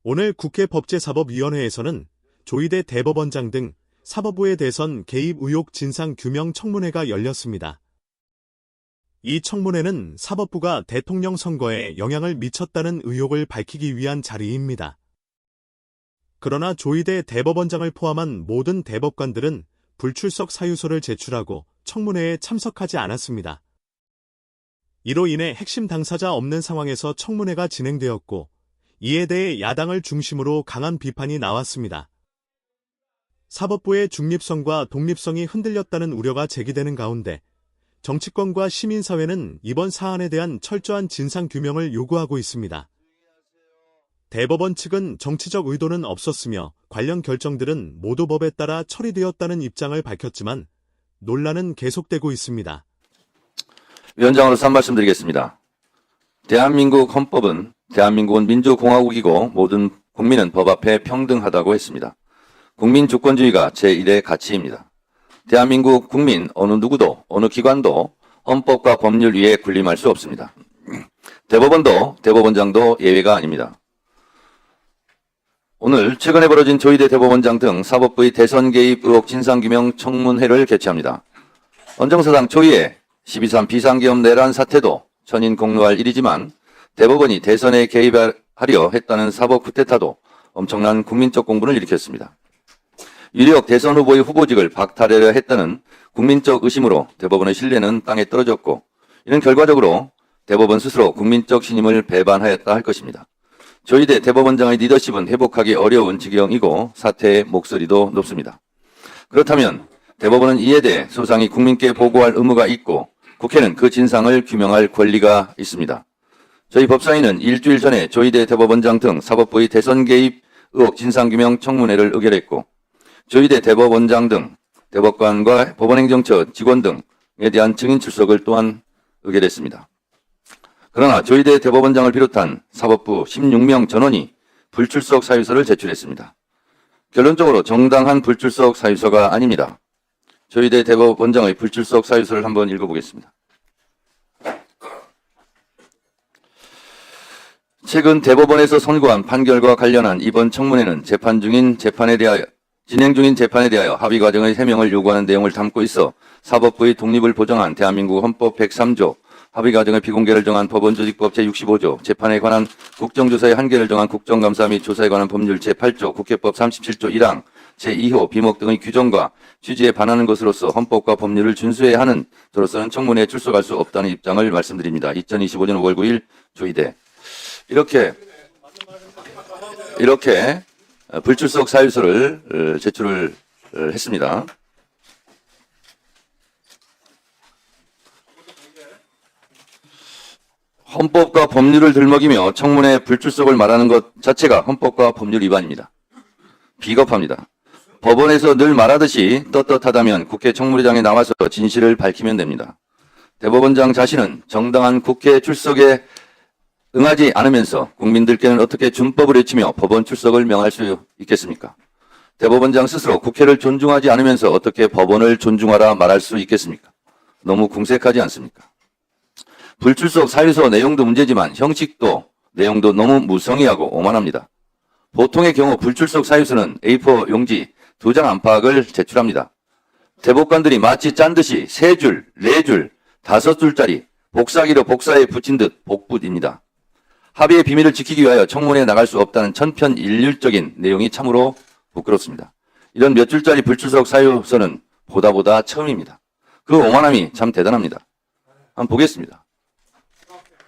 오늘 국회 법제사법위원회에서는 조희대 대법원장 등 사법부의 대선 개입 의혹 진상 규명 청문회가 열렸습니다. 이 청문회는 사법부가 대통령 선거에 영향을 미쳤다는 의혹을 밝히기 위한 자리입니다. 그러나 조희대 대법원장을 포함한 모든 대법관들은 불출석 사유서를 제출하고 청문회에 참석하지 않았습니다. 이로 인해 핵심 당사자 없는 상황에서 청문회가 진행되었고, 이에 대해 야당을 중심으로 강한 비판이 나왔습니다. 사법부의 중립성과 독립성이 흔들렸다는 우려가 제기되는 가운데 정치권과 시민사회는 이번 사안에 대한 철저한 진상규명을 요구하고 있습니다. 대법원 측은 정치적 의도는 없었으며 관련 결정들은 모두 법에 따라 처리되었다는 입장을 밝혔지만 논란은 계속되고 있습니다. 위원장으로서 한 말씀 드리겠습니다. 대한민국 헌법은 대한민국은 민주공화국이고 모든 국민은 법 앞에 평등하다고 했습니다. 국민 주권주의가 제1의 가치입니다. 대한민국 국민 어느 누구도 어느 기관도 헌법과 법률 위에 군림할 수 없습니다. 대법원도 대법원장도 예외가 아닙니다. 오늘 최근에 벌어진 조희대 대법원장 등 사법부의 대선 개입 의혹 진상규명 청문회를 개최합니다. 헌정사상 초유의 12.3 비상계엄 내란 사태도 천인 공노할 일이지만 대법원이 대선에 개입하려 했다는 사법 쿠데타도 엄청난 국민적 공분을 일으켰습니다. 유력 대선 후보의 후보직을 박탈하려 했다는 국민적 의심으로 대법원의 신뢰는 땅에 떨어졌고, 이는 결과적으로 대법원 스스로 국민적 신임을 배반하였다 할 것입니다. 조희대 대법원장의 리더십은 회복하기 어려운 지경이고 사태의 목소리도 높습니다. 그렇다면 대법원은 이에 대해 소상히 국민께 보고할 의무가 있고 국회는 그 진상을 규명할 권리가 있습니다. 저희 법사위는 일주일 전에 조희대 대법원장 등 사법부의 대선 개입 의혹 진상규명 청문회를 의결했고, 조희대 대법원장 등 대법관과 법원행정처 직원 등에 대한 증인 출석을 또한 의결했습니다. 그러나 조희대 대법원장을 비롯한 사법부 16명 전원이 불출석 사유서를 제출했습니다. 결론적으로 정당한 불출석 사유서가 아닙니다. 조희대 대법원장의 불출석 사유서를 한번 읽어보겠습니다. 최근 대법원에서 선고한 판결과 관련한 이번 청문회는 진행 중인 재판에 대하여 합의 과정의 해명을 요구하는 내용을 담고 있어 사법부의 독립을 보장한 대한민국 헌법 103조, 합의 과정의 비공개를 정한 법원조직법 제65조, 재판에 관한 국정조사의 한계를 정한 국정감사 및 조사에 관한 법률 제8조, 국회법 37조 1항, 제2호, 비목 등의 규정과 취지에 반하는 것으로서 헌법과 법률을 준수해야 하는 저로서는 청문회에 출석할 수 없다는 입장을 말씀드립니다. 2025년 5월 9일 조희대. 이렇게 불출석 사유서를 제출을 했습니다. 헌법과 법률을 들먹이며 청문회 불출석을 말하는 것 자체가 헌법과 법률 위반입니다. 비겁합니다. 법원에서 늘 말하듯이 떳떳하다면 국회 청문회장에 나와서 진실을 밝히면 됩니다. 대법원장 자신은 정당한 국회 출석에 응하지 않으면서 국민들께는 어떻게 준법을 외치며 법원 출석을 명할 수 있겠습니까? 대법원장 스스로 국회를 존중하지 않으면서 어떻게 법원을 존중하라 말할 수 있겠습니까? 너무 궁색하지 않습니까? 불출석 사유서 내용도 문제지만 형식도 내용도 너무 무성의하고 오만합니다. 보통의 경우 불출석 사유서는 A4 용지 2장 안팎을 제출합니다. 대법관들이 마치 짠 듯이 3줄, 4줄, 5줄짜리 복사기로 복사에 붙인 듯 복붙입니다. 합의의 비밀을 지키기 위하여 청문회에 나갈 수 없다는 천편일률적인 내용이 참으로 부끄럽습니다. 이런 몇 줄짜리 불출석 사유서는 보다 처음입니다. 그 오만함이 참 대단합니다. 한번 보겠습니다.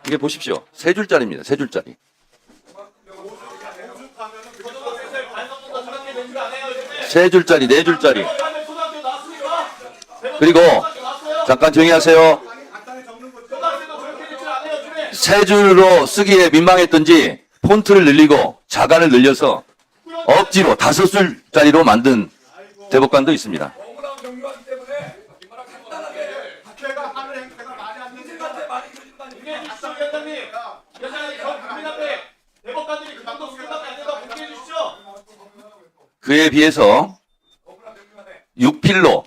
이게 보십시오. 3줄짜리입니다. 3줄짜리. 세 줄짜리, 4줄짜리. 그리고 잠깐 조용히 하세요. 3줄로 쓰기에 민망했던지 폰트를 늘리고 자간을 늘려서 억지로 5줄짜리로 만든 대법관도 있습니다. 그에 비해서 6필로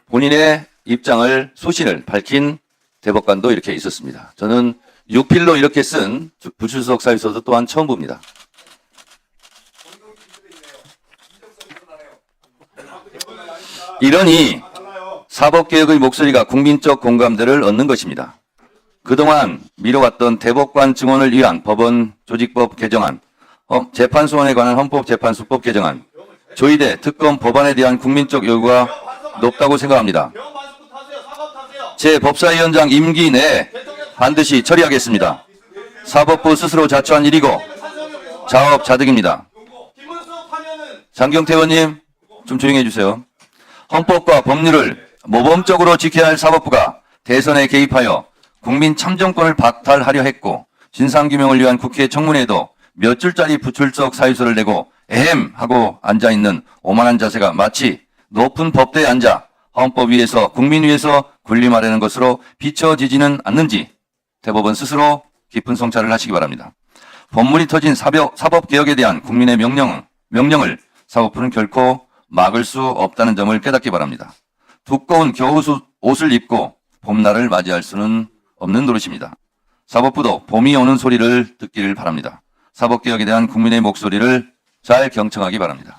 본인의 입장을, 소신을 밝힌 대법관도 이렇게 있었습니다. 저는 6필로 이렇게 쓴 불출석 사유서도 또한 처음 봅니다. 이러니 사법개혁의 목소리가 국민적 공감대를 얻는 것입니다. 그동안 미뤄왔던 대법관 증원을 위한 법원 조직법 개정안, 재판소원에 관한 헌법재판소법 개정안, 조의대 특검 법안에 대한 국민적 요구가 높다고 생각합니다. 제 법사위원장 임기 내에 반드시 처리하겠습니다. 사법부 스스로 자초한 일이고 자업자득입니다. 장경태 의원님, 좀 조용히 해주세요. 헌법과 법률을 모범적으로 지켜야 할 사법부가 대선에 개입하여 국민 참정권을 박탈하려 했고 진상규명을 위한 국회 청문회에도 몇 줄짜리 부출석 사유서를 내고 에헴 하고 앉아있는 오만한 자세가 마치 높은 법대에 앉아 헌법 위에서 국민 위에서 군림하려는 것으로 비춰지지는 않는지 대법원 스스로 깊은 성찰을 하시기 바랍니다. 법물이 터진 사법개혁에 대한 국민의 명령을 사법부는 결코 막을 수 없다는 점을 깨닫기 바랍니다. 두꺼운 겨울옷을 입고 봄날을 맞이할 수는 없는 노릇입니다. 사법부도 봄이 오는 소리를 듣기를 바랍니다. 사법개혁에 대한 국민의 목소리를 잘 경청하기 바랍니다.